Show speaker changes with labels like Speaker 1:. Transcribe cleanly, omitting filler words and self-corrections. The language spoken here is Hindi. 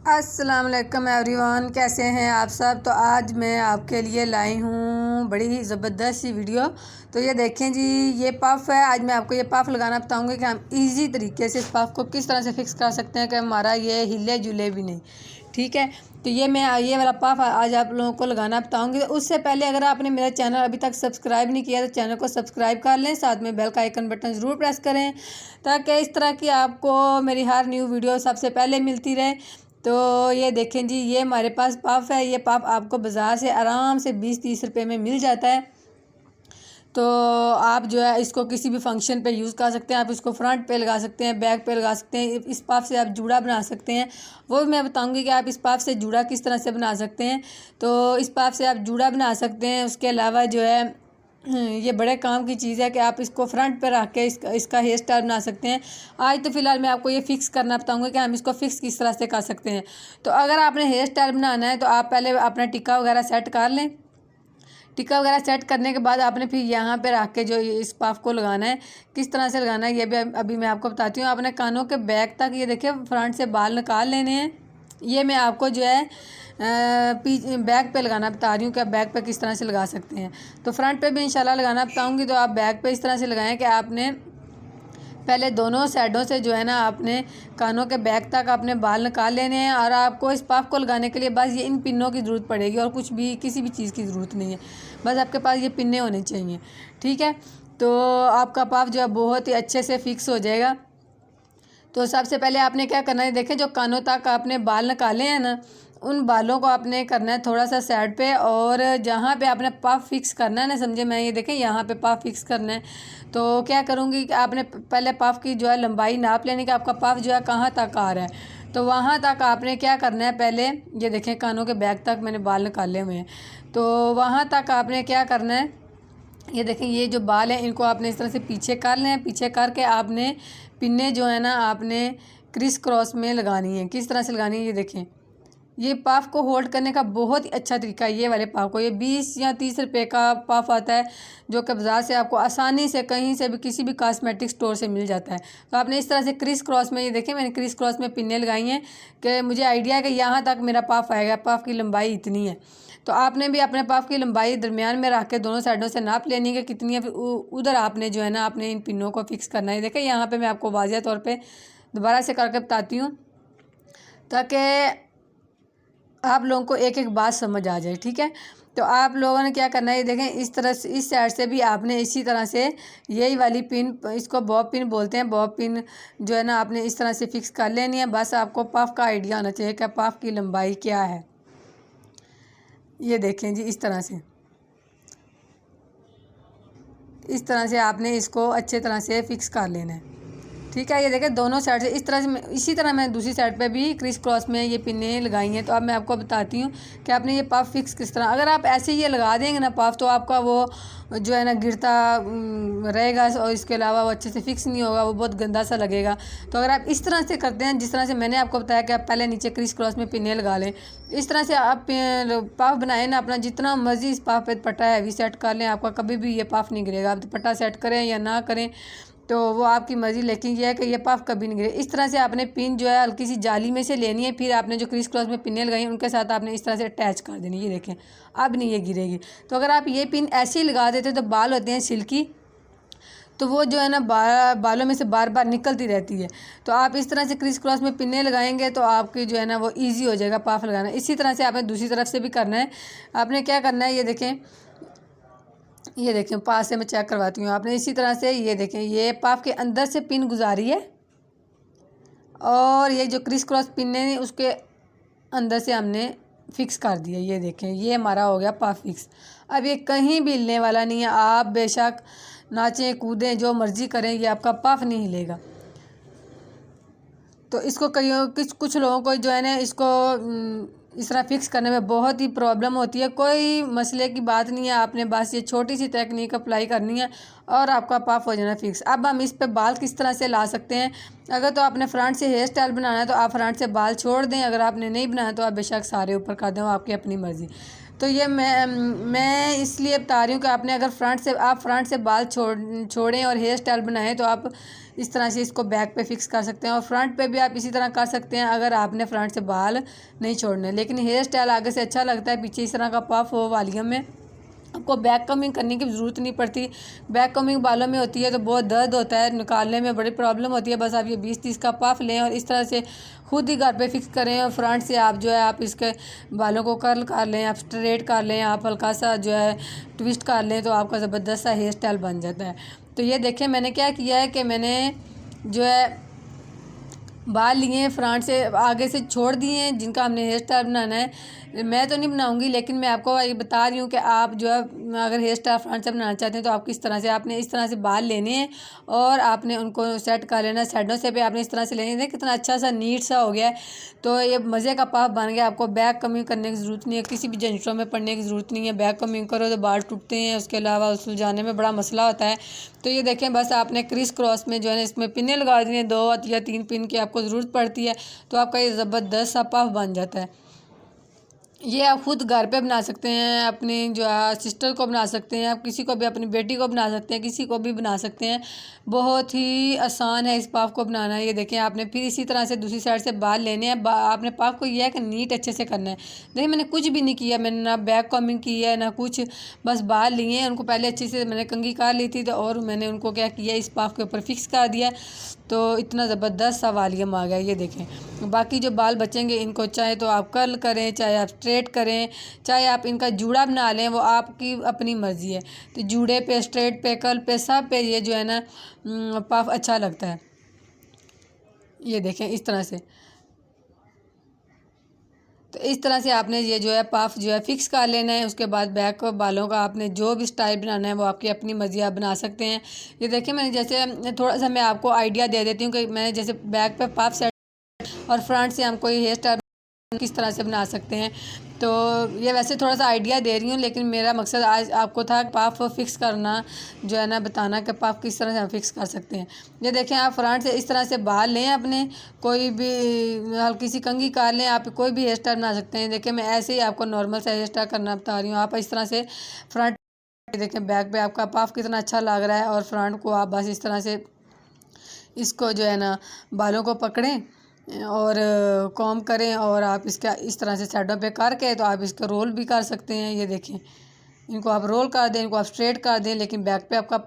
Speaker 1: अस्सलाम वालेकुम एवरीवन, कैसे हैं आप सब। तो आज मैं आपके लिए लाई हूँ बड़ी ही ज़बरदस्त सी वीडियो। तो ये देखें जी, ये पफ़ है। आज मैं आपको ये पफ़ लगाना बताऊँगी कि हम इजी तरीके से इस पफ़ को किस तरह से फ़िक्स कर सकते हैं कि हमारा ये हिले जुले भी नहीं। ठीक है, तो ये वाला पफ़ आज आप लोगों को लगाना बताऊँगी। तो उससे पहले अगर आपने मेरा चैनल अभी तक सब्सक्राइब नहीं किया तो चैनल को सब्सक्राइब कर लें, साथ में बेल का आइकन बटन ज़रूर प्रेस करें ताकि इस तरह की आपको मेरी हर न्यू वीडियो सबसे पहले मिलती रहे। तो ये देखें जी, ये हमारे पास पफ़ है। ये पफ़ आपको बाज़ार से आराम से 20-30 रुपए में मिल जाता है। तो आप जो है इसको किसी भी फंक्शन पे यूज़ कर सकते हैं। आप इसको फ्रंट पे लगा सकते हैं, बैक पे लगा सकते हैं। इस पफ़ से आप जूड़ा बना सकते हैं, वो भी मैं बताऊंगी कि आप इस पफ़ से जूड़ा किस तरह से बना सकते हैं। तो इस पफ़ से आप जूड़ा बना सकते हैं। उसके अलावा जो है ये बड़े काम की चीज़ है कि आप इसको फ्रंट पर रख के इसका हेयर स्टाइल बना सकते हैं। आज तो फ़िलहाल मैं आपको ये फ़िक्स करना बताऊंगी कि हम इसको फ़िक्स किस तरह से कर सकते हैं। तो अगर आपने हेयर स्टाइल बनाना है तो आप पहले अपना टिक्का वगैरह सेट कर लें। टिक्का वगैरह सेट करने के बाद आपने फिर यहाँ पे रख के जो इस पफ़ को लगाना है, किस तरह से लगाना है ये भी अभी मैं आपको बताती हूँ। आपने कानों के बैक तक ये देखिए फ्रंट से बाल निकाल लेने हैं। ये मैं आपको जो है बैक पे लगाना बता रही हूँ कि आप बैक पे किस तरह से लगा सकते हैं। तो फ्रंट पे भी इंशाल्लाह लगाना बताऊँगी। तो आप बैक पे इस तरह से लगाएं कि आपने पहले दोनों साइडों से जो है ना आपने कानों के बैक तक अपने बाल निकाल लेने हैं। और आपको इस पफ़ को लगाने के लिए बस ये इन पिनों की ज़रूरत पड़ेगी और कुछ भी किसी भी चीज़ की ज़रूरत नहीं है। बस आपके पास ये पिन्ने होने चाहिए। ठीक है, तो आपका पफ़ जो है बहुत ही अच्छे से फ़िक्स हो जाएगा। तो सबसे पहले आपने क्या करना है, देखें जो कानों तक आपने बाल निकाले हैं ना, उन बालों को आपने करना है थोड़ा सा साइड पे। और जहाँ पे आपने पफ़ फिक्स करना है ना, समझे, मैं ये देखें यहाँ पे पफ़ फिक्स करना है। तो क्या करूँगी कि आपने पहले पफ़ की जो है लंबाई नाप लेने की, आपका पफ़ जो है कहाँ तक आ रहा है। तो वहाँ तक आपने क्या करना है, पहले ये देखें कानों के बैक तक मैंने बाल निकाले हुए हैं। तो वहाँ तक आपने क्या करना है, ये देखें ये जो बाल हैं इनको आपने इस तरह से पीछे कर लें। पीछे करके आपने पिन्ने जो है ना आपने क्रिस क्रॉस में लगानी है। किस तरह से लगानी है, ये देखें। ये पफ़ को होल्ड करने का बहुत ही अच्छा तरीका है। ये वाले पफ़ को, ये 20 या 30 रुपए का पफ़ आता है जो कि बाज़ार से आपको आसानी से कहीं से भी किसी भी कॉस्मेटिक स्टोर से मिल जाता है। तो आपने इस तरह से क्रिस क्रॉस में, ये देखें मैंने क्रिस क्रॉस में पिन्ने लगाई हैं कि मुझे आइडिया है कि यहाँ तक मेरा पफ़ आएगा, पफ़ की लंबाई इतनी है। तो आपने भी अपने पफ़ की लंबाई दरमियान में रख के दोनों साइडों से नाप लेनी है कितनी है। फिर उधर आपने जो है ना आपने इन पिनों को फिक्स करना है। देखें यहाँ पे मैं आपको वाज़िह तौर पे दोबारा से करके बताती हूँ ताकि आप लोगों को एक एक बात समझ आ जाए। ठीक है, तो आप लोगों ने क्या करना है, ये देखें इस तरह से इस साइड से भी आपने इसी तरह से यही वाली पिन, इसको बॉब पिन बोलते हैं, बॉब पिन जो है ना आपने इस तरह से फिक्स कर लेनी है। बस आपको पफ़ का आइडिया होना चाहिए कि पफ़ की लंबाई क्या है। ये देखें जी, इस तरह से आपने इसको अच्छे तरह से फिक्स कर लेना है। ठीक है, ये देखें दोनों साइड से इस तरह से इसी तरह मैं दूसरी साइड पे भी क्रिस क्रॉस में ये पिनें लगाई हैं। तो अब मैं आपको बताती हूँ कि आपने ये पफ़ फिक्स किस तरह। अगर आप ऐसे ही ये लगा देंगे ना पफ़, तो आपका वो जो है ना गिरता रहेगा और इसके अलावा वो अच्छे से फिक्स नहीं होगा, वो बहुत गंदा सा लगेगा। तो अगर आप इस तरह से करते हैं जिस तरह से मैंने आपको बताया कि आप पहले नीचे क्रिस क्रॉस में पिनें लगा लें, इस तरह से आप पफ़ बनाएं ना अपना जितना मर्जी इस पफ़ पे पट्टा हैवी सेट कर लें, आपका कभी भी ये पफ़ नहीं गिरेगा। आप पट्टा सेट करें या ना करें तो वो आपकी मर्ज़ी, लेकिन यह है कि ये पफ़ कभी नहीं गिरे। इस तरह से आपने पिन जो है हल्की सी जाली में से लेनी है, फिर आपने जो क्रिस क्रॉस में पिनें लगाई उनके साथ आपने इस तरह से अटैच कर देनी। ये देखें अब नहीं ये गिरेगी। तो अगर आप ये पिन ऐसे ही लगा देते तो बाल होते हैं सिल्की, तो वो जो है ना बालों में से बार बार निकलती रहती है। तो आप इस तरह से क्रिस क्रॉस में पिनें लगाएंगे तो आपकी जो है ना वो ईजी हो जाएगा पफ़ लगाना। इसी तरह से आपने दूसरी तरफ से भी करना है। आपने क्या करना है, ये देखें पास से मैं चेक करवाती हूँ। आपने इसी तरह से ये देखें ये पफ़ के अंदर से पिन गुजारी है और ये जो क्रिस क्रॉस पिन है उसके अंदर से हमने फिक्स कर दिया। ये देखें ये हमारा हो गया पफ़ फिक्स। अब ये कहीं भी हिलने वाला नहीं है। आप बेशक नाचें कूदें जो मर्ज़ी करें, ये आपका पफ़ नहीं हिलेगा। तो इसको कुछ लोगों को जो है ना इसको इस तरह फिक्स करने में बहुत ही प्रॉब्लम होती है। कोई मसले की बात नहीं है, आपने बस ये छोटी सी टेक्निक अप्लाई करनी है और आपका पफ़ हो जाना फिक्स। अब हम इस पे बाल किस तरह से ला सकते हैं। अगर तो आपने फ्रंट से हेयर स्टाइल बनाना है तो आप फ्रंट से बाल छोड़ दें, अगर आपने नहीं बनाया तो आप बेशक सारे ऊपर कर दें, वो आपकी अपनी मर्ज़ी। तो ये मैं इसलिए बता रही हूँ कि आपने अगर फ्रंट से बाल छोड़ें और हेयर स्टाइल बनाएं तो आप इस तरह से इसको बैक पे फिक्स कर सकते हैं, और फ्रंट पे भी आप इसी तरह कर सकते हैं अगर आपने फ्रंट से बाल नहीं छोड़ने। लेकिन हेयर स्टाइल आगे से अच्छा लगता है, पीछे इस तरह का पफ हो वालियम में, आपको बैक कमिंग करने की ज़रूरत नहीं पड़ती। बैक कमिंग बालों में होती है तो बहुत दर्द होता है, निकालने में बड़ी प्रॉब्लम होती है। बस आप ये 20-30 का पफ लें और इस तरह से खुद ही घर पे फिक्स करें, और फ्रंट से आप जो है आप इसके बालों को कर्ल कर लें, आप स्ट्रेट कर लें, आप हल्का सा जो है ट्विस्ट कर लें, तो आपका ज़बरदस्त सा हेयर स्टाइल बन जाता है। तो ये देखें मैंने क्या किया है कि मैंने जो है बाल लिए फ्रंट से आगे से छोड़ दिए हैं, जिनका हमने हेयर स्टाइल बनाना है। मैं तो नहीं बनाऊंगी, लेकिन मैं आपको ये बता रही हूँ कि आप जो है अगर हेयर स्टाइल फ्रंट से बनाना चाहते हैं तो आप किस तरह से, आपने इस तरह से बाल लेने हैं और आपने उनको सेट कर लेना है। साइडों से भी आपने इस तरह से लेने हैं। कितना अच्छा सा नीट सा हो गया है। तो ये मज़े का पफ बन गया। आपको बैक कमिंग करने की ज़रूरत नहीं है, किसी भी झंझटों में पड़ने की ज़रूरत नहीं है। बैक कमिंग करो तो बाल टूटते हैं, उसके अलावा सुलझाने में बड़ा मसला होता है। तो ये देखें, बस आपने क्रिस क्रॉस में जो है इसमें पिने लगा दी हैं, 2 या 3 पिन की आपको ज़रूरत पड़ती है, तो आपका ये ज़बरदस्त सा पफ बन जाता है। ये आप खुद घर पे बना सकते हैं, अपनी जो है सिस्टर को बना सकते हैं, आप किसी को भी, अपनी बेटी को बना सकते हैं, किसी को भी बना सकते हैं। बहुत ही आसान है इस पफ को बनाना। ये देखें, आपने फिर इसी तरह से दूसरी साइड से बाल लेने हैं। आपने पफ को यह है कि नीट अच्छे से करना है। देखिए मैंने कुछ भी नहीं किया, मैंने ना बैक कॉमिंग की है ना कुछ, बस बाल लिए हैं, उनको पहले अच्छे से मैंने कंघी कर ली थी, तो और मैंने उनको क्या किया, इस पफ के ऊपर फिक्स कर दिया। तो इतना ज़बरदस्त सा वालियम आ गया। ये देखें, बाकी जो बाल बचेंगे इनको चाहे तो आप कर्ल करें, चाहे आप स्ट्रेट करें, चाहे आप इनका जूड़ा बना लें, वो आपकी अपनी मर्ज़ी है। तो जूड़े पे, स्ट्रेट पे, कर्ल पे, सब पे ये जो है ना पफ अच्छा लगता है। ये देखें इस तरह से। तो इस तरह से आपने ये जो है पफ जो है फिक्स कर लेना है। उसके बाद बैक बालों का आपने जो भी स्टाइल बनाना है वो आपकी अपनी मर्ज़ी, आप बना सकते हैं। ये देखिए, मैंने जैसे थोड़ा सा मैं आपको आइडिया दे देती हूँ कि मैंने जैसे बैक पे पफ सेट और फ्रंट से हम कोई हेयर स्टाइल किस तरह से बना सकते हैं। तो ये वैसे थोड़ा सा आइडिया दे रही हूँ, लेकिन मेरा मकसद आज आपको था पफ फिक्स करना, जो है ना बताना कि पफ किस तरह से हम फिक्स कर सकते हैं। ये देखें, आप फ्रंट से इस तरह से बाल लें, अपने कोई भी हल्की सी कंघी काट लें, आप कोई भी हेयर स्टाइल बना सकते हैं। देखिए मैं ऐसे ही आपको नॉर्मल सा हेयर स्टाइल करना बता रही हूँ। आप इस तरह से फ्रंट देखें, बैक पे आपका पफ कितना अच्छा लग रहा है, और फ्रंट को आप बस इस तरह से इसको जो है ना बालों को पकड़ें और कॉम्ब करें, और आप इसका इस तरह से साइडों पे करके तो आप इसका रोल भी कर सकते हैं। ये देखें, इनको आप रोल कर दें, इनको आप स्ट्रेट कर दें, लेकिन बैक पे आपका